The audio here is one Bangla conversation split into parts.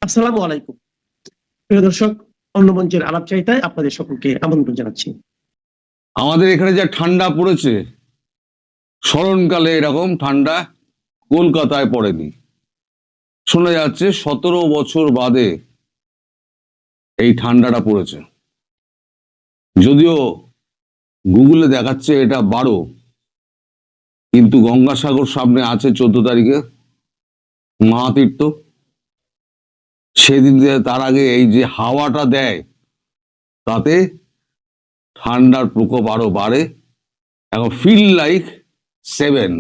আসসালামু আলাইকুম। প্রিয় দর্শক, অন্য মঞ্চের আলাপচারিতায় আপনাদের সকলকে আমন্ত্রণ জানাচ্ছি। আমাদের এখানে যা ঠান্ডা পড়েছে, স্মরণকালে এরকম ঠান্ডা কলকাতায় পড়েনি। শোনা যাচ্ছে 17 বছর বাদে এই ঠান্ডাটা পড়েছে। যদিও গুগলে দেখাচ্ছে এটা 12, কিন্তু গঙ্গাসাগর সামনে আছে 14 তারিখে মহাতীর্থ। সেদিন তার আগে এই যে হাওয়াটা দেয়, তাতে ঠান্ডার প্রকোপ আরো বাড়ে। এখন ফিল লাইক 7।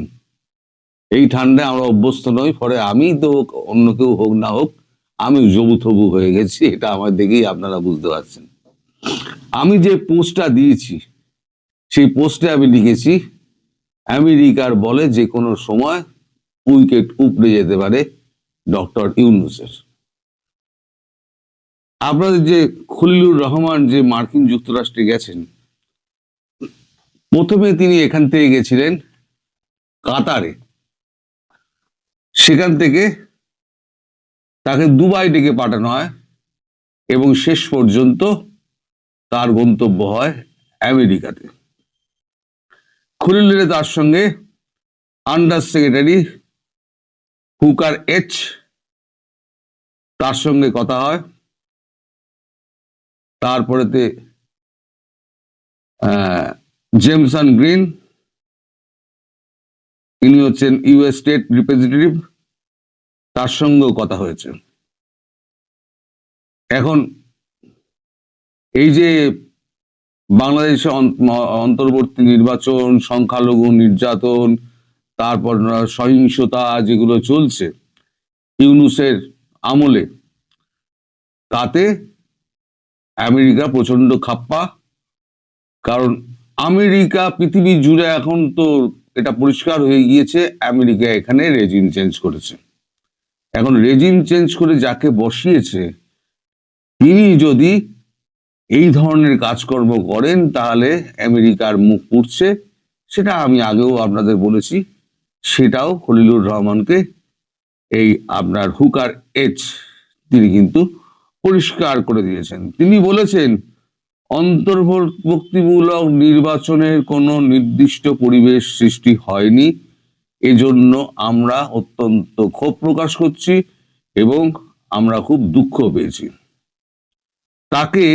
এই ঠান্ডায় আমরা অভ্যস্ত নই, ফলে আমি তো অন্য কেউ হোক না হোক আমি জবুথবু হয়ে গেছি। এটা আমার দেখেই আপনারা বুঝতে পারছেন। আমি যে পোস্টটা দিয়েছি সেই পোস্টে আমি লিখেছি, আমেরিকার বলে যে কোনো সময় উইকেট উপড়ে যেতে পারে ডক্টর ইউনূসের। আপনাদের যে খলিলুর রহমান যে মার্কিন যুক্তরাষ্ট্রে গেছেন, প্রথমে তিনি এখান থেকে গেছিলেন কাতারে, সেখান থেকে তাকে দুবাই ডেকে পাঠানো হয় এবং শেষ পর্যন্ত তার গন্তব্য হয় আমেরিকাতে। খলিলুরে তার সঙ্গে আন্ডার সেক্রেটারি হুকার এইচ, তার সঙ্গে কথা হয়। তারপরেতে জেমসন গ্রিন, ইনি হচ্ছেন ইউএস স্টেট রিপ্রেজেন্টেটিভ, তার সঙ্গেও কথা হয়েছে। এখন এই যে বাংলাদেশে অন্তর্বর্তী নির্বাচন, সংখ্যালঘু নির্যাতন, তারপর সহিংসতা যেগুলো চলছে ইউনূসের আমলে, তাতে আমেরিকা প্রচন্ড খাপ্পা। কারণ আমেরিকা পৃথিবী জুড়ে এখন তো এটা পরিষ্কার হয়ে গিয়েছে, আমেরিকা এখানে রেজিম চেঞ্জ করেছে। এখন রেজিম চেঞ্জ করে যাকে বসিয়েছে, তিনি যদি এই ধরনের কাজকর্ম করেন তাহলে আমেরিকার মুখ পুড়ছে। সেটা আমি আগেও আপনাদের বলেছি, সেটাও খলিলুর রহমানকে এই আপনার হুকার এইচ তিনি কিন্তু পরিষ্কার করে দিয়েছেন। তিনি বলেছেন অন্তর্বর্তীমূলক নির্বাচনের কোনো নির্দিষ্ট পরিবেশ সৃষ্টি হয়নি, এজন্য আমরা অত্যন্ত ক্ষোভ প্রকাশ করছি এবং আমরা খুব দুঃখ পেয়েছি। তাকে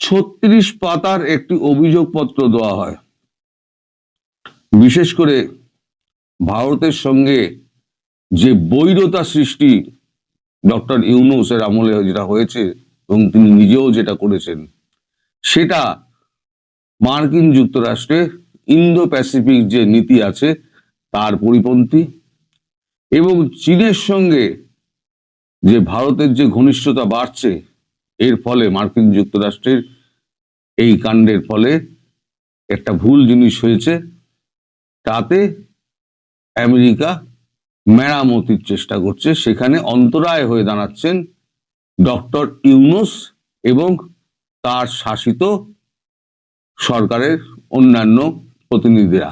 36 পাতার একটি অভিযোগপত্র দেওয়া হয়। বিশেষ করে ভারতের সঙ্গে যে বৈরতা সৃষ্টি ডক্টর ইউনূসের আমলে যেটা হয়েছে এবং তিনি নিজেও যেটা করেছেন, সেটা মার্কিন যুক্তরাষ্ট্রে ইন্দো প্যাসিফিক যে নীতি আছে তার পরিপন্থী। এবং চীনের সঙ্গে যে ভারতের যে ঘনিষ্ঠতা বাড়ছে, এর ফলে মার্কিন যুক্তরাষ্ট্রের এই কাণ্ডের ফলে একটা ভুল জিনিস হয়েছে, তাতে আমেরিকা মেরামতির চেষ্টা করছে। সেখানে অন্তরায় হয়ে দাঁড়াচ্ছেন ডক্টর ইউনূস এবং তার শাসিত সরকারের অন্যান্য প্রতিনিধিরা।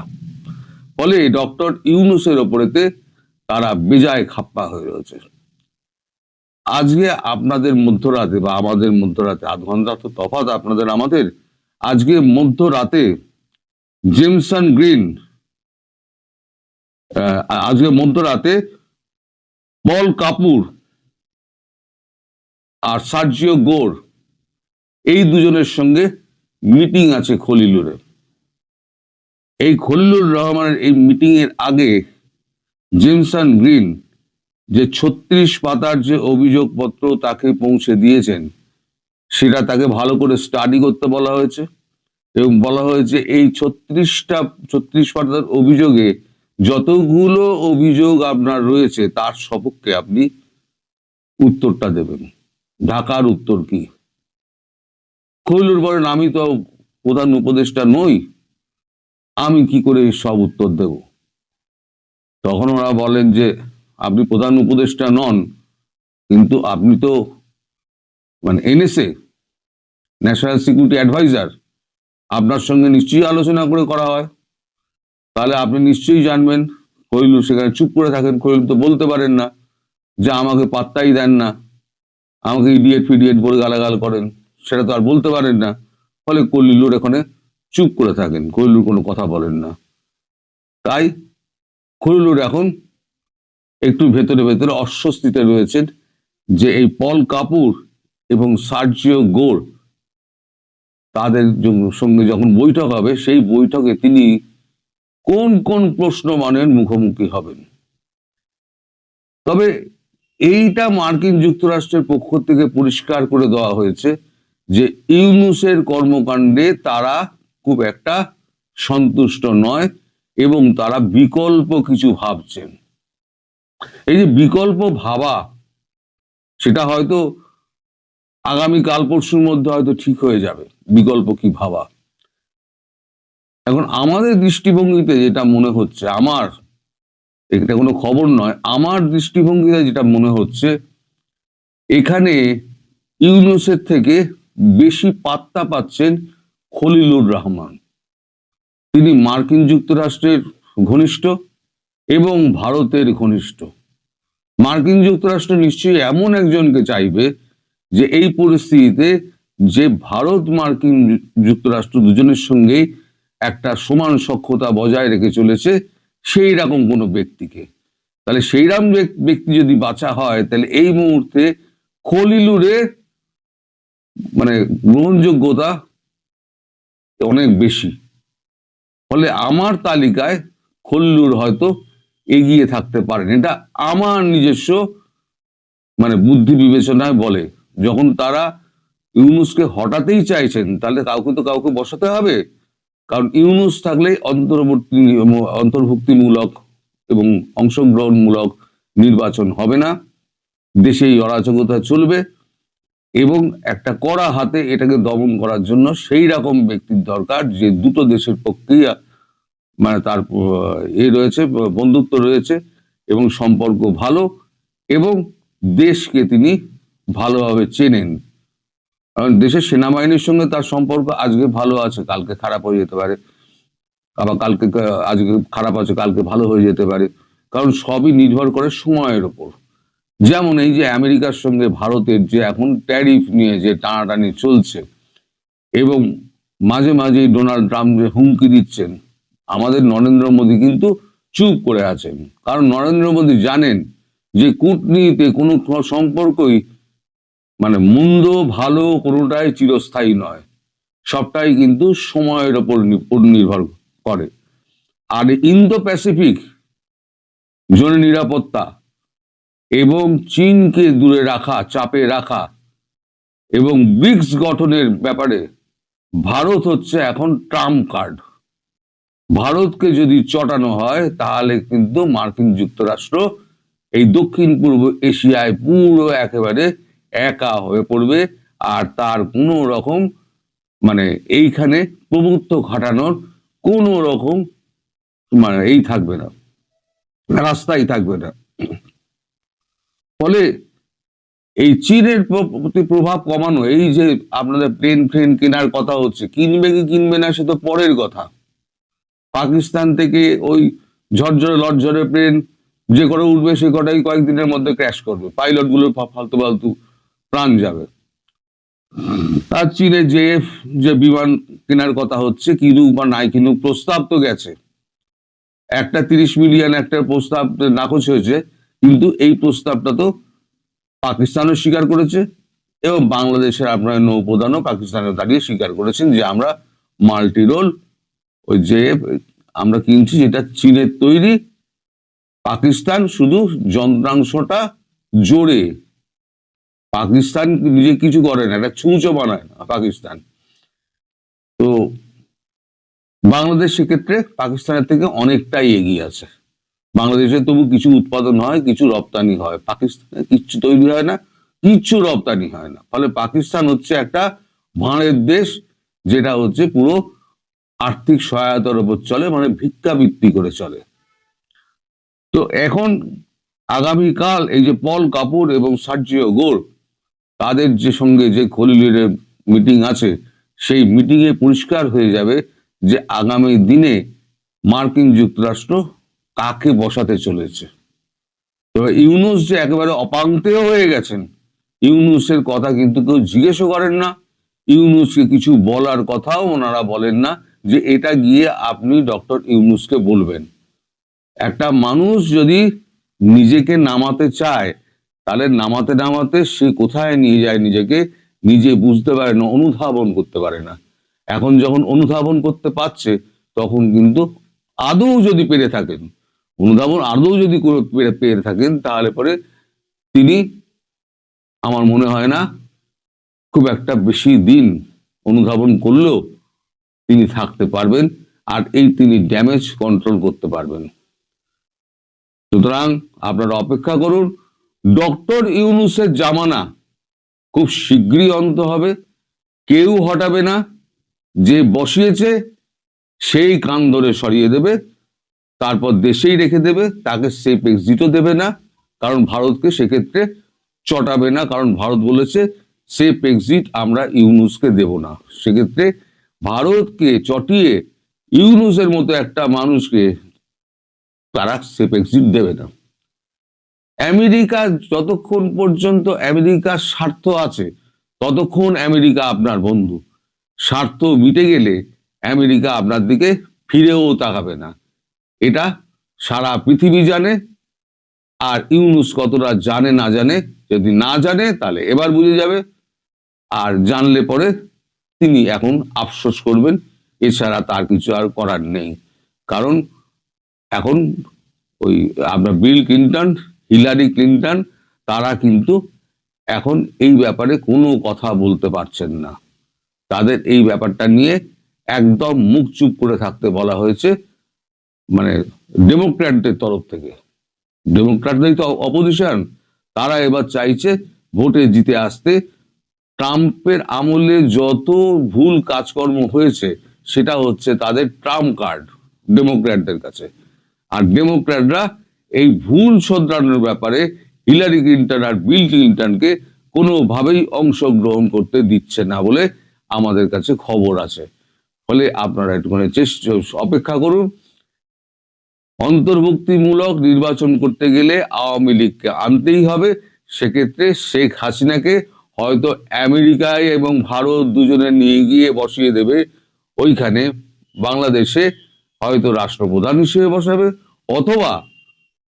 ফলে ডক্টর ইউনূসের ওপরেতে তারা বেজায় খাপ্পা হয়ে রয়েছে। আজকে আপনাদের মধ্যরাতে বা আমাদের মধ্যরাতে 8 ঘন্টা তো তফাৎ আপনাদের আমাদের, আজকে মধ্যরাতে জেমসন গ্রিন, আজকে মধ্যরাতে পল কাপুর আর সার্জিও গোর, এই দুজনের সঙ্গে মিটিং আছে খলিলুরে। এই খলিলুর রহমানের এই মিটিং এর আগে জেমসন গ্রিন যে 36 পাতার যে অভিযোগপত্র তাকে পৌঁছে দিয়েছেন, সেটা তাকে ভালো করে স্টাডি করতে বলা হয়েছে এবং বলা হয়েছে এই 36 পাতার অভিযোগে যতগুলো অভিযোগ আপনার রয়েছে তার সপক্ষে আপনি উত্তরটা দেবেন। ঢাকার উত্তর কি? খলিলুর বলেন, আমি তো প্রধান উপদেষ্টা নই, আমি কি করে সব উত্তর দেব? তখন ওরা বলেন যে আপনি প্রধান উপদেষ্টা নন, কিন্তু আপনি তো মানে এনএসএ, ন্যাশনাল সিকিউরিটি অ্যাডভাইজার, আপনার সঙ্গে নিশ্চয়ই আলোচনা করে করা হয়, তাহলে আপনি নিশ্চয়ই জানবেন। খলিলুর সেখানে চুপ করে থাকেন। খলিলুর তো বলতে পারেন না যে আমাকে পাত্তাই দেন না, আমাকে ইডিয়েট ফিডিয়েট বলে গালাগাল করেন, সেটা তো আর বলতে পারেন না। ফলে খলিলুর এখানে চুপ করে থাকেন, খলিলুর কোনো কথা বলেন না। তাই খলিলুর এখন একটু ভেতরে ভেতরে অস্বস্তিতে রয়েছেন যে এই পল কাপুর এবং সার্জিও গোর তাদের সঙ্গে যখন বৈঠক হবে, সেই বৈঠকে তিনি কোন কোন প্রশ্ন মানের মুখোমুখি হবেন। তবে এইটা মার্কিন যুক্তরাষ্ট্রের পক্ষ থেকে পরিষ্কার করে দেওয়া হয়েছে যে ইউনূসের কর্মকাণ্ডে তারা খুব একটা সন্তুষ্ট নয় এবং তারা বিকল্প কিছু ভাবছেন। এই যে বিকল্প ভাবা, সেটা হয়তো আগামী কাল পরশুর মধ্যে হয়তো ঠিক হয়ে যাবে বিকল্প কি ভাবা। এখন আমাদের দৃষ্টিভঙ্গিতে যেটা মনে হচ্ছে, আমার, এটা কোনো খবর নয়, আমার দৃষ্টিভঙ্গিতে যেটা মনে হচ্ছে, এখানে ইউনূসের থেকে বেশি পাত্তা পাচ্ছেন খলিলুর রহমান। তিনি মার্কিন যুক্তরাষ্ট্রের ঘনিষ্ঠ এবং ভারতের ঘনিষ্ঠ। মার্কিন যুক্তরাষ্ট্র নিশ্চয়ই এমন একজনকে চাইবে যে এই পরিস্থিতিতে যে ভারত মার্কিন যুক্তরাষ্ট্র দুজনের সঙ্গে একটা সমান সখ্যতা বজায় রেখে চলেছে, সেই রকম কোনো ব্যক্তিকে। তাহলে সেই রকম ব্যক্তি যদি বাছা হয়, তাহলে এই মুহূর্তে খলিলুরের মানে গ্রহণযোগ্যতা অনেক বেশি। ফলে আমার তালিকায় খলিলুর হয়তো এগিয়ে থাকতে পারেন। এটা আমার নিজস্ব মানে বুদ্ধি বিবেচনায় বলে। যখন তারা ইউনূসকে হটাতেই চাইছেন, তাহলে কাউকে তো কাউকে বসাতে হবে। কারণ ইউনূস থাকলে অন্তর্ভুক্তিমূলক এবং অংশগ্রহণমূলক নির্বাচন হবে না, দেশেই অরাজকতা চলবে এবং একটা কড়া হাতে এটাকে দমন করার জন্য সেই রকম ব্যক্তির দরকার যে দুটো দেশের পক্ষেই মানে তার রয়েছে, বন্ধুত্ব রয়েছে এবং সম্পর্ক ভালো এবং দেশকে তিনি ভালোভাবে চেনেন। কারণ দেশের সেনাবাহিনীর সঙ্গে তার সম্পর্ক আজকে ভালো আছে, কালকে খারাপ হয়ে যেতে পারে, আবার আজকে খারাপ আছে, কালকে ভালো হয়ে যেতে পারে। কারণ সবই নির্ভর করে সময়ের ওপর। যেমন এই যে আমেরিকার সঙ্গে ভারতের যে এখন ট্যারিফ নিয়ে যে টানাটানি চলছে এবং মাঝে মাঝেই ডোনাল্ড ট্রাম্প যে হুমকি দিচ্ছেন, আমাদের নরেন্দ্র মোদী কিন্তু চুপ করে আছেন। কারণ নরেন্দ্র মোদী জানেন যে কূটনীতিতে কোনো সম্পর্কই মানে মন্দ ভালো কোনোটাই চিরস্থায়ী নয়, সবটাই কিন্তু সময়ের ওপর নির্ভর করে। আর ইন্দো প্যাসিফিক জোনে নিরাপত্তা এবং চীনকে দূরে রাখা, চাপে রাখা এবং ব্রিক্স গঠনের ব্যাপারে ভারত হচ্ছে এখন ট্রাম্প কার্ড। ভারতকে যদি চটানো হয়, তাহলে কিন্তু মার্কিন যুক্তরাষ্ট্র এই দক্ষিণ পূর্ব এশিয়ায় পুরো একেবারে একা হয়ে পড়বে, আর তার কোনো রকম মানে এইখানে প্রভুত্ব ঘটানোর কোনো রকম মানে এই থাকবে না, রাস্তাই থাকবে না। ফলে এই চীনের প্রতি প্রভাব কমানো, এই যে আপনাদের প্লেন কেনার কথা হচ্ছে, কিনবে কি কিনবে না সে তো পরের কথা। পাকিস্তান থেকে ওই ঝরঝরে লরঝরে প্লেন যে করে উঠবে, সে কটাই কয়েকদিনের মধ্যে ক্র্যাশ করবে, পাইলট গুলোর ফালতু ফালতু প্রাণ যাবে। আর চীনে যে বিমান কেনার কথা হচ্ছে, কিনুক বা নাই কিনুক, প্রস্তাব তো গেছে, একটা 30 মিলিয়ন একটা প্রস্তাব নাকচ হয়েছে, কিন্তু এই প্রস্তাবটা তো পাকিস্তানও স্বীকার করেছে এবং বাংলাদেশের আপনার নৌপ্রধানও পাকিস্তানে দাঁড়িয়ে স্বীকার করেছেন যে আমরা মাল্টি রোল ওই যে আমরা কিনছি, যেটা চীনের তৈরি, পাকিস্তান শুধু যন্ত্রাংশটা জোরে, পাকিস্তান নিজে কিছু করে না, এটা ছুঁচো বানায় না পাকিস্তান। তো বাংলাদেশ সেক্ষেত্রে পাকিস্তানের থেকে অনেকটাই এগিয়ে আছে। বাংলাদেশে তবু কিছু উৎপাদন হয়, কিছু রপ্তানি হয়, পাকিস্তানে কিচ্ছু তৈরি হয় না, কিচ্ছু রপ্তানি হয় না। ফলে পাকিস্তান হচ্ছে একটা ভাঁড়ের দেশ, যেটা হচ্ছে পুরো আর্থিক সহায়তার উপর চলে, মানে ভিক্ষাবৃত্তি করে চলে। তো এখন আগামীকাল এই যে পল কাপুর এবং সার্জিও গোর তাদের যে সঙ্গে যে খলিলুরের মিটিং আছে, সেই মিটিংয়ে পরিষ্কার হয়ে যাবে যে আগামী দিনে মার্কিন যুক্তরাষ্ট্র কাকে বসাতে চলেছে। তবে ইউনূস যে একেবারে অপাঙ্ক্তেয় হয়ে গেছেন, ইউনূসের কথা কিন্তু কেউ জিজ্ঞেসও করেন না। ইউনূসকে কিছু বলার কথাও ওনারা বলেন না যে এটা গিয়ে আপনি ডক্টর ইউনূসকে বলবেন। একটা মানুষ যদি নিজেকে নামাতে চায়, তাহলে নামাতে নামাতে সে কোথায় নিয়ে যায় নিজেকে নিজে বুঝতে পারে না, অনুধাবন করতে পারে না। এখন যখন অনুধাবন করতে পারছে, তখন কিন্তু আদৌ যদি পেরে থাকেন, অনুধাবন আদৌ যদি পেরে থাকেন, তাহলে পরে তিনি, আমার মনে হয় না খুব একটা বেশি দিন অনুধাবন করলেও তিনি থাকতে পারবেন, আর এই তিনি ড্যামেজ কন্ট্রোল করতে পারবেন। সুতরাং আপনারা অপেক্ষা করুন, ডক্টর ইউনূসের জামানা খুব শীঘ্রই অন্ত হবে। কেউ হটাবে না, যে বসিয়েছে সেই কান ধরে সরিয়ে দেবে, তারপর দেশেই রেখে দেবে, তাকে সেফ এক্সিটও দেবে না, কারণ ভারতকে সেক্ষেত্রে চটাবে না, কারণ ভারত বলেছে সেফ এক্সিট আমরা ইউনূসকে দেব না। সেক্ষেত্রে ভারতকে চটিয়ে ইউনূসের মতো একটা মানুষকে তারা সেফ এক্সিট দেবে না। আমেরিকা, যতক্ষণ পর্যন্ত আমেরিকার স্বার্থ আছে ততক্ষণ আমেরিকা আপনার বন্ধু। স্বার্থ মিটে গেলে আমেরিকা আপনার দিকে ফিরেও তাকাবে না। এটা সারা পৃথিবী জানে। আর ইউনূস কতটা জানে না জানে, যদি না জানে তাহলে এবার বুঝে যাবে, আর জানলে পরে তিনি এখন আফসোস করবেন। এছাড়া তার কিছু আর করার নেই। কারণ এখন ওই আপনার বিল ক্লিন্টন, হিলারি ক্লিন্টন, তারা কিন্তু এখন এই ব্যাপারে কোনো কথা বলতে পারছেন না। তাদের এই ব্যাপারটা নিয়ে একদম মুখ চুপ করে থাকতে বলা হয়েছে, মানে ডেমোক্র্যাটদের তরফ থেকে। ডেমোক্র্যাটরাই তো অপোজিশন, তারা এবার চাইছে ভোটে জিতে আসতে। ট্রাম্পের আমলে যত ভুল কাজকর্ম হয়েছে সেটা হচ্ছে তাদের ট্রাম্প কার্ড ডেমোক্র্যাটদের কাছে। আর ডেমোক্র্যাটরা এই ভুল শোধরানোর ব্যাপারে হিলারি ক্লিন্টন আর বিল ক্লিন্টনকে কোনোভাবেই অংশগ্রহণ করতে দিচ্ছে না বলে আমাদের কাছে খবর আছে। ফলে আপনারা একটুখানি অপেক্ষা করুন। অন্তর্ভুক্তিমূলক নির্বাচন করতে গেলে আওয়ামী লীগকে আনতেই হবে। সেক্ষেত্রে শেখ হাসিনাকে হয়তো আমেরিকায় এবং ভারত দুজনে নিয়ে গিয়ে বসিয়ে দেবে ওইখানে, বাংলাদেশে হয়তো রাষ্ট্রপ্রধান হিসেবে বসাবে, অথবা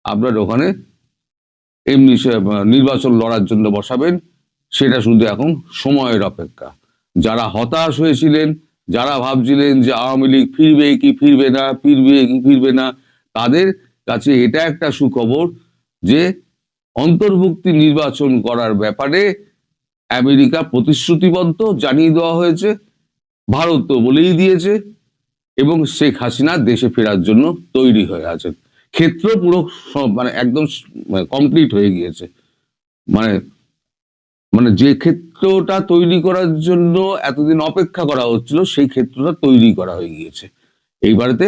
আপনার ওখানে এমনি নির্বাচন লড়ার জন্য বসাবেন। সেটা শুধু এখন সময়ের অপেক্ষা। যারা হতাশ হয়েছিলেন, যারা ভাবছিলেন যে আওয়ামী লীগ ফিরবে কি ফিরবে না, ফিরবে কি ফিরবে না, তাদের কাছে এটা একটা সুখবর যে অন্তর্ভুক্তি নির্বাচন করার ব্যাপারে আমেরিকা প্রতিশ্রুতিবদ্ধ, জানিয়ে দেওয়া হয়েছে, ভারত তো বলেই দিয়েছে, এবং শেখ হাসিনা দেশে ফেরার জন্য তৈরি হয়ে আছেন। ক্ষেত্র পুরো মানে একদম কমপ্লিট হয়ে গিয়েছে। মানে মানে যে ক্ষেত্রটা তৈরি করার জন্য এতদিন অপেক্ষা করা হচ্ছিল, সেই ক্ষেত্রটা তৈরি করা হয়ে গিয়েছে। এইবারেতে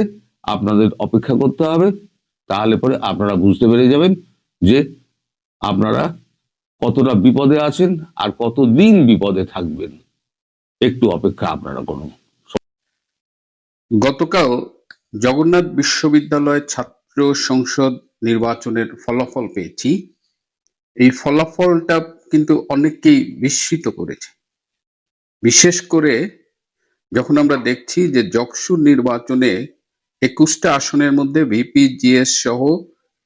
আপনাদের অপেক্ষা করতে হবে, তাহলে পরে আপনারা বুঝতে পেরে যাবেন যে আপনারা কতটা বিপদে আছেন আর কতদিন বিপদে থাকবেন। একটু অপেক্ষা আপনারা করুন। গতকাল জগন্নাথ বিশ্ববিদ্যালয় ছাত্র সংসদ নির্বাচনের ফলাফল পেয়েছি। এই ফলাফলটা কিন্তু অনেককেই বিস্মিত করেছে। বিশেষ করে যখন আমরা দেখছি যে যকসুর নির্বাচনে 21টা আসনের মধ্যে ভিপিজিএস সহ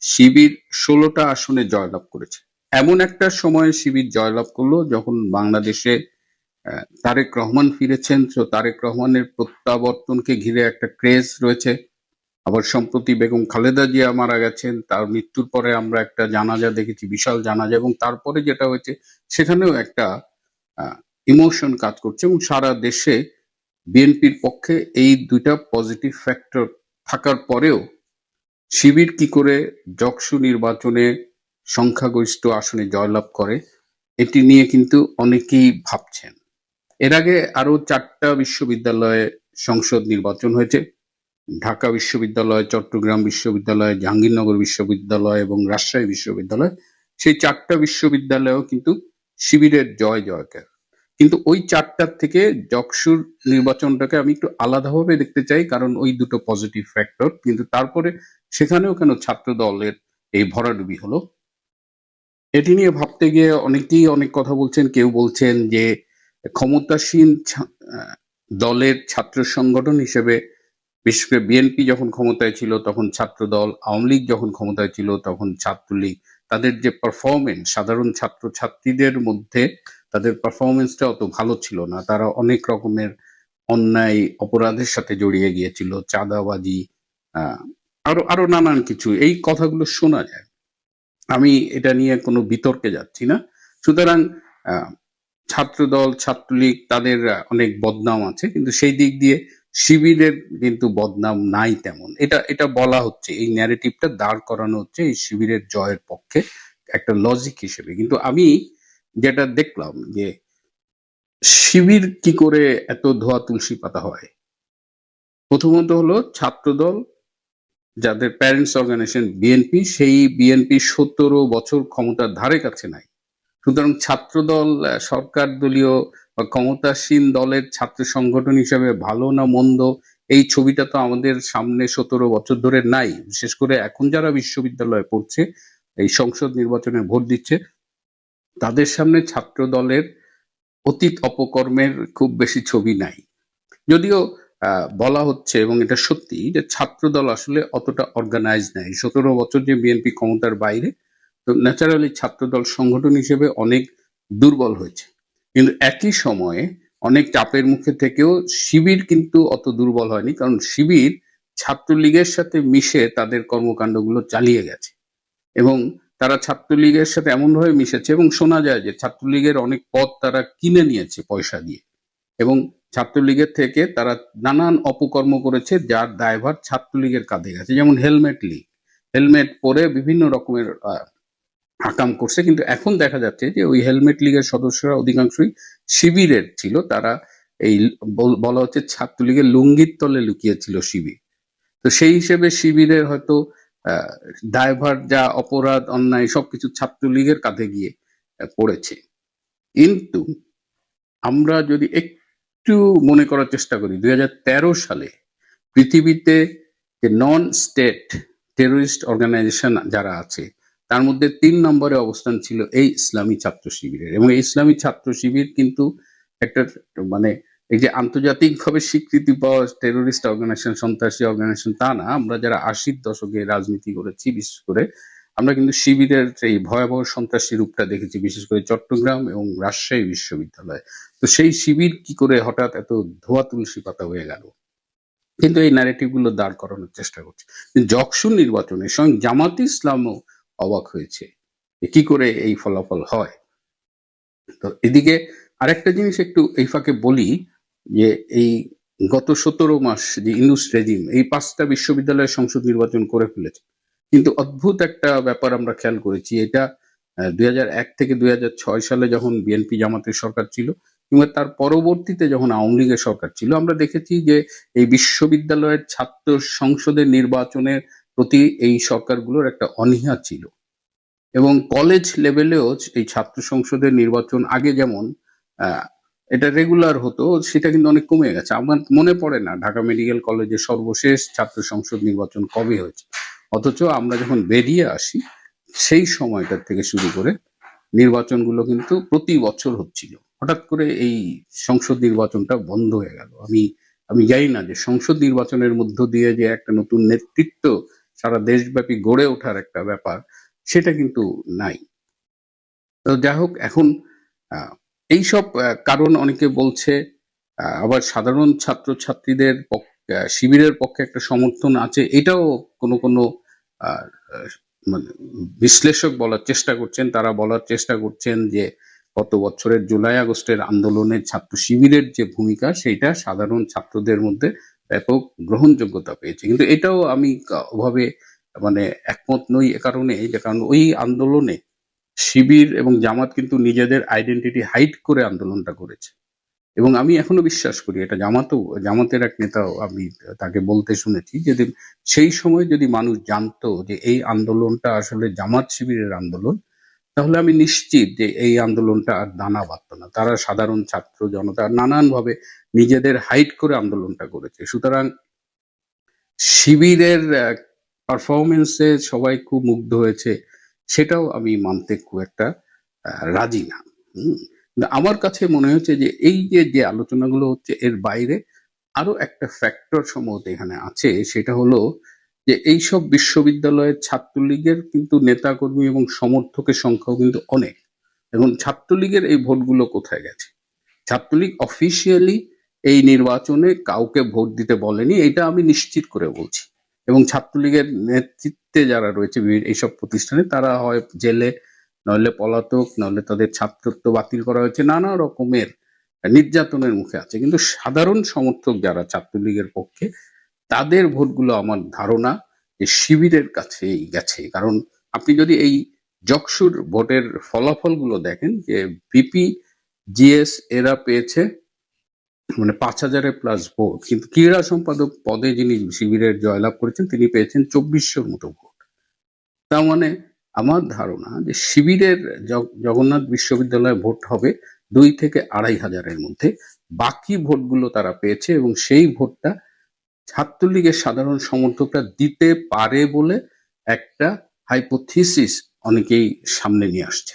শিবির 16টা আসনে জয়লাভ করেছে। এমন একটা সময়ে শিবির জয়লাভ করলো যখন বাংলাদেশে তারেক রহমান ফিরেছেন। তো তারেক রহমানের প্রত্যাবর্তনকে ঘিরে একটা ক্রেজ রয়েছে। আবার সম্প্রতি বেগম খালেদা জিয়া মারা গেছেন, তার মৃত্যুর পরে আমরা একটা জানাজা দেখেছি, বিশাল জানাজা, এবং তারপরে যেটা হয়েছে সেখানেও একটা ইমোশন কাজ করছে, এবং সারা দেশে বিএনপির পক্ষে এই দুইটা পজিটিভ ফ্যাক্টর থাকার পরেও শিবির কি করে যকসু নির্বাচনে সংখ্যাগরিষ্ঠ আসনে জয়লাভ করে, এটি নিয়ে কিন্তু অনেকেই ভাবছেন। এর আগে আরো 4টা বিশ্ববিদ্যালয়ে সংসদ নির্বাচন হয়েছে, ঢাকা বিশ্ববিদ্যালয়, চট্টগ্রাম বিশ্ববিদ্যালয়, জাহাঙ্গীরনগর বিশ্ববিদ্যালয় এবং রাজশাহী বিশ্ববিদ্যালয়। সেই 4টা বিশ্ববিদ্যালয়েও কিন্তু শিবিরের জয় জয়কার। কিন্তু ওই 4টার থেকে যকসুর নির্বাচনটাকে আমি একটু আলাদাভাবে দেখতে চাই, কারণ ওই দুটো পজিটিভ ফ্যাক্টর। কিন্তু তারপরে সেখানেও কেন ছাত্র দলের এই ভরাডুবি হলো? এটি নিয়ে ভাবতে গিয়ে অনেকেই অনেক কথা বলছেন। কেউ বলছেন যে ক্ষমতাসীন দলের ছাত্র সংগঠন হিসেবে, বিশেষ করে বিএনপি যখন ক্ষমতায় ছিল তখন ছাত্রদল, আওয়ামী লীগ যখন ক্ষমতায় ছিল তখন ছাত্রলীগ, তাদের যে পারফরমেন্স সাধারণ ছাত্র ছাত্রীদের মধ্যে তাদের পারফরমেন্সটা অত ভালো ছিল না। তারা অনেক রকমের অন্যায় অপরাধের সাথে জড়িয়ে গিয়েছিল, চাঁদাবাজি, আহ, আরো আরো নানান কিছু, এই কথাগুলো শোনা যায়। আমি এটা নিয়ে কোনো বিতর্কে যাচ্ছি না। সুতরাং আহ, ছাত্রদল, ছাত্রলীগ তাদের অনেক বদনাম আছে, কিন্তু সেই দিক দিয়ে শিবিরের কিন্তু বদনাম নাই তেমন। এটা এটা বলা হচ্ছে, এই ন্যারেটিভটা দাঁড় করানো হচ্ছে এই শিবিরের জয়ের পক্ষে একটা লজিক হিসেবে। কিন্তু আমি যেটা দেখলাম যে শিবির কি করে এত ধোয়া তুলসী পাতা হয়। প্রথমত হলো ছাত্রদল, যাদের প্যারেন্টস অর্গানাইজেশন বিএনপি, সেই বিএনপি 17 বছর ক্ষমতার ধারে কাছে নাই। সুতরাং ছাত্রদল সরকার দলীয় বা ক্ষমতাসীন দলের ছাত্র সংগঠন হিসেবে ভালো না মন্দ, এই ছবিটা তো আমাদের সামনে 17 বছর ধরে নাই। বিশেষ করে এখন যারা বিশ্ববিদ্যালয়ে পড়ছে, এই সংসদ নির্বাচনে ভোট দিচ্ছে, তাদের সামনে ছাত্র দলের অতীত অপকর্মের খুব বেশি ছবি নাই। যদিও বলা হচ্ছে, এবং এটা সত্যি, যে ছাত্রদল আসলে অতটা অর্গানাইজ নাই। 17 বছর যে বিএনপি ক্ষমতার বাইরে, তো ন্যাচারালি ছাত্রদল সংগঠন হিসেবে অনেক দুর্বল হয়েছে। কিন্তু একই সময়ে অনেক চাপের মুখে থেকেও শিবির কিন্তু অত দুর্বল হয়নি, কারণ শিবির ছাত্রলীগের সাথে মিশে তাদের কর্মকাণ্ডগুলো চালিয়ে গেছে। এবং তারা ছাত্রলীগের সাথে এমনভাবে মিশেছে, এবং শোনা যায় যে ছাত্রলীগের অনেক পদ তারা কিনে নিয়েছে পয়সা দিয়ে। এবং ছাত্রলীগের থেকে তারা নানান অপকর্ম করেছে, যার দায়ভার ছাত্রলীগের কাঁধে গেছে। যেমন হেলমেট লীগ, হেলমেট পরে বিভিন্ন রকমের আকাম করছে। কিন্তু এখন দেখা যাচ্ছে যে ওই হেলমেট লীগের সদস্যরা অধিকাংশই শিবিরের ছিল। তারা এই বলা হচ্ছে ছাত্রলীগের লুঙ্গির তলে লুকিয়েছিল শিবির। তো সেই হিসেবে শিবিরের হয়তো আহ, দায়ভার, যা অপরাধ অন্যায় সবকিছু ছাত্রলীগের কাঁধে গিয়ে পড়েছে। কিন্তু আমরা যদি একটু মনে করার চেষ্টা করি, 2013 সালে পৃথিবীতে যে নন স্টেট টেরোরিস্ট অর্গানাইজেশন যারা আছে, তার মধ্যে 3 নম্বরে অবস্থান ছিল এই ইসলামী ছাত্র শিবিরের। এবং এই ইসলামী ছাত্র শিবির কিন্তু একটা, মানে এই যে আন্তর্জাতিকভাবে স্বীকৃতি পাওয়া টেরোরিস্ট অর্গানাইজেশন, সন্ত্রাসী অর্গানাইজেশন তা না। আমরা যারা 80-র দশকে রাজনীতি করেছি, বিশেষ করে আমরা কিন্তু শিবিরের এই ভয়াবহ সন্ত্রাসী রূপটা দেখেছি, বিশেষ করে চট্টগ্রাম এবং রাজশাহী বিশ্ববিদ্যালয়। তো সেই শিবির কি করে হঠাৎ এত ধোয়া তুলসী পাতা হয়ে গেল, কিন্তু এই ন্যারেটিভ গুলো দাঁড় করানোর চেষ্টা করছে। যকসুর নির্বাচনে স্বয়ং জামাতে ইসলামও অবাক হয়েছে যে কি করে এই ফলাফল হয়। তো এদিকে আরেকটা জিনিস একটু এই ফাঁকে বলি, যে এই গত 17 মাস যে ইউনূস রেজিম এই 5টা বিশ্ববিদ্যালয়ের সংসদ নির্বাচন করে ফেলেছে। কিন্তু অদ্ভুত একটা ব্যাপার আমরা খেয়াল করেছি, এটা 2001 থেকে 2006 সালে যখন বিএনপি জামাতের সরকার ছিল, কিংবা তার পরবর্তীতে যখন আওয়ামী লীগের সরকার ছিল, আমরা দেখেছি যে এই বিশ্ববিদ্যালয়ের ছাত্র সংসদের নির্বাচনের প্রতি এই সরকারগুলোর একটা অনীহা ছিল। এবং কলেজ লেভেলেও এই ছাত্র সংসদের নির্বাচন আগে যেমন আহ, এটা রেগুলার হতো, সেটা কিন্তু অনেক কমে গেছে। আমার মনে পড়ে না ঢাকা মেডিকেল কলেজের সর্বশেষ ছাত্র সংসদ নির্বাচন কবে হয়েছে। অথচ আমরা যখন বেরিয়ে আসি, সেই সময়টার থেকে শুরু করে নির্বাচনগুলো কিন্তু প্রতি বছর হচ্ছিল। হঠাৎ করে এই সংসদ নির্বাচনটা বন্ধ হয়ে গেল। আমি আমি জানি না যে সংসদ নির্বাচনের মধ্য দিয়ে যে একটা নতুন নেতৃত্ব সারা দেশব্যাপী গড়ে ওঠার একটা ব্যাপার, সেটা কিন্তু নাই। তো যাই হোক, এখন এইসব কারণ অনেকে বলছে, আবার সাধারণ ছাত্র ছাত্রীদের শিবিরের পক্ষে একটা সমর্থন আছে, এটাও কোনো কোনো আহ, আহ, মানে বিশ্লেষক বলার চেষ্টা করছেন। তারা বলার চেষ্টা করছেন যে গত বছরের জুলাই আগস্টের আন্দোলনে ছাত্র শিবিরের যে ভূমিকা, সেইটা সাধারণ ছাত্রদের মধ্যে ব্যাপক গ্রহণযোগ্যতা পেয়েছে। কিন্তু এটাও আমি ওভাবে মানে একমত নই, এ কারণে যে কারণ ওই আন্দোলনে শিবির এবং জামাত কিন্তু নিজেদের আইডেন্টিটি হাইড করে আন্দোলনটা করেছে। এবং আমি এখনো বিশ্বাস করি, এটা জামাতের এক নেতাও আমি তাকে বলতে শুনেছি, যদি সেই সময় যদি মানুষ জানতো যে এই আন্দোলনটা আসলে জামাত শিবিরের আন্দোলন, তাহলে আমি নিশ্চিত যে এই আন্দোলনটা আর দানা বাঁধত না। তারা সাধারণ ছাত্র জনতা নানানভাবে নিজেদের হাইড করে আন্দোলনটা করেছে। সুতরাং শিবিরের পারফরমেন্সে সবাই খুব মুগ্ধ হয়েছে, সেটাও আমি মানতে খুব একটা রাজি না। কিন্তু আমার কাছে মনে হচ্ছে যে এই যে যে আলোচনাগুলো হচ্ছে এর বাইরে আরো একটা ফ্যাক্টর সম্ভবত এখানে আছে, সেটা হলো যে এইসব বিশ্ববিদ্যালয়ের ছাত্রলীগের কিন্তু নেতাকর্মী এবং সমর্থকের সংখ্যাও কিন্তু অনেক। এখন ছাত্রলীগের এই ভোটগুলো কোথায় গেছে? ছাত্রলীগ অফিসিয়ালি এই নির্বাচনে কাউকে ভোট দিতে বলেনি, এটা আমি নিশ্চিত করে বলছি। এবং ছাত্রলীগের নেতৃত্বে যারা রয়েছে এইসব প্রতিষ্ঠানে, তারা হয় জেলে, নইলে পলাতক, নইলে তাদের ছাত্রত্ব বাতিল করা হয়েছে, নানা রকমের নির্যাতনের মুখে আছে। কিন্তু সাধারণ সমর্থক যারা ছাত্রলীগের পক্ষে, তাদের ভোটগুলো আমার ধারণা যে শিবিরের কাছেই গেছে। কারণ আপনি যদি এই জকসুর ভোটের ফলাফলগুলো দেখেন, যে ভিপি, জিএস এরা পেয়েছে মানে 5,000-এর প্লাস ভোট, কিন্তু ক্রীড়া সম্পাদক পদে যিনি শিবিরের জয়লাভ করেছেন তিনি পেয়েছেন 2400-র মতো ভোট। তার মানে আমার ধারণা যে শিবিরের জগন্নাথ বিশ্ববিদ্যালয়ে ভোট হবে 2 থেকে 2,500-এর মধ্যে। বাকি ভোটগুলো তারা পেয়েছে এবং সেই ভোটটা ছাত্রলীগের সাধারণ সমর্থকরা দিতে পারে বলে একটা হাইপোথিসিস অনেকেই সামনে নিয়ে আসছে।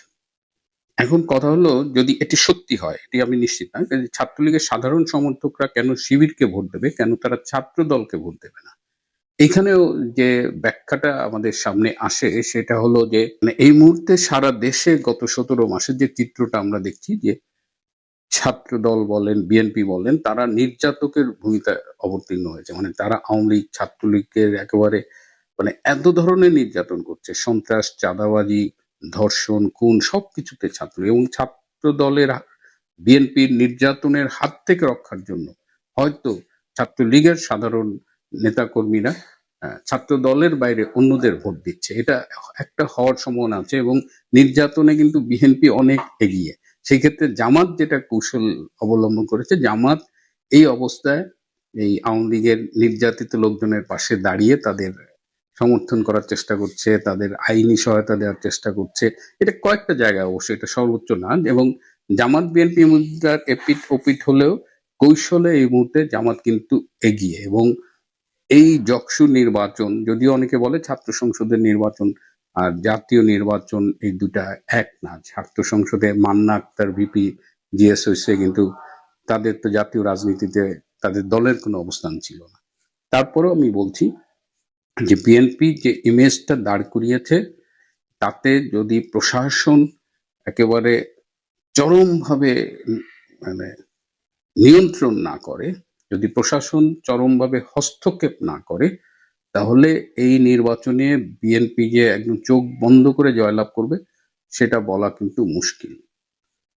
এখন কথা হলো, যদি এটি সত্যি হয়, এটি আমি নিশ্চিত না, যে ছাত্রলীগের সাধারণ সমর্থকরা কেন শিবিরকে ভোট দেবে, কেন তারা ছাত্র দলকে ভোট দেবে না? এখানেও যে ব্যাখ্যাটা আমাদের সামনে আসে সেটা হলো যে মানে এই মুহূর্তে সারা দেশে গত 17 মাসের যে চিত্রটা আমরা দেখছি, যে ছাত্র দল বলেন, বিএনপি বলেন, তারা নির্যাতকের ভূমিকায় অবতীর্ণ হয়েছে। মানে তারা আওয়ামী লীগ, ছাত্রলীগের একেবারে মানে এত ধরনের নির্যাতন করছে, সন্ত্রাস, চাঁদাবাজি, ধর্ষণ, খুন সবকিছুতে ছাত্র এবং ছাত্র দলের বিএনপির নির্যাতনের হাত থেকে রক্ষার জন্য হয়তো ছাত্রলীগের সাধারণ নেতাকর্মীরা ছাত্র দলের বাইরে অন্যদের ভোট দিচ্ছে। এটা একটা হওয়ার সম্ভাবনা আছে এবং নির্যাতনে কিন্তু বিএনপি অনেক এগিয়ে। সেই ক্ষেত্রে জামাত যেটা কৌশল অবলম্বন করেছে, জামাত এই অবস্থায় এই আওয়ামী লীগের নির্যাতিত লোকজনের পাশে দাঁড়িয়ে তাদের সমর্থন করার চেষ্টা করছে, তাদের আইনি সহায়তা দেওয়ার চেষ্টা করছে। এটা কয়েকটা জায়গায়, অবশ্যই এটা সর্বোচ্চ না। এবং জামাত বিএনপি মুদ্রার এপিঠ ওপিঠ হলেও কৌশলে এই মুহূর্তে জামাত কিন্তু এগিয়ে। এবং এই জকসু নির্বাচন, যদিও অনেকে বলে ছাত্র সংসদের নির্বাচন আর জাতীয় নির্বাচন এই দুটা এক না, ছাত্র সংসদে মান্না আক্তার ভিপি জিএস হয়েছে, কিন্তু তাদের তো জাতীয় রাজনীতিতে তাদের দলের কোনো অবস্থান ছিল না। তারপরেও আমি বলছি যে বিএনপি যে ইমেজটা দাঁড় করিয়েছে, তাতে যদি প্রশাসন একেবারে চরমভাবে মানে নিয়ন্ত্রণ না করে, যদি প্রশাসন চরমভাবে হস্তক্ষেপ না করে, তাহলে এই নির্বাচনে বিএনপি যে একদম চোখ বন্ধ করে জয়লাভ করবে সেটা বলা কিন্তু মুশকিল।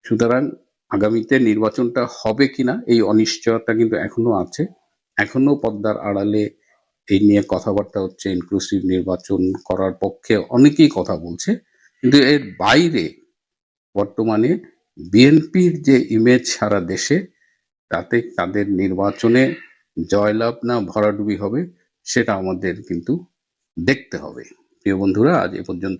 সুতরাং আগামীতে নির্বাচনটা হবে কিনা এই অনিশ্চয়তা কিন্তু এখনো আছে। এখনো পর্দার আড়ালে এই নিয়ে কথাবার্তা হচ্ছে, ইনক্লুসিভ নির্বাচন করার পক্ষে অনেকেই কথা বলছে। কিন্তু এর বাইরে বর্তমানে বিএনপির যে ইমেজ সারা দেশে, তাতে তাদের নির্বাচনে জয়লাভ না ভরাডুবি হবে সেটা আমাদের কিন্তু দেখতে হবে। প্রিয় বন্ধুরা, আজ এ পর্যন্ত।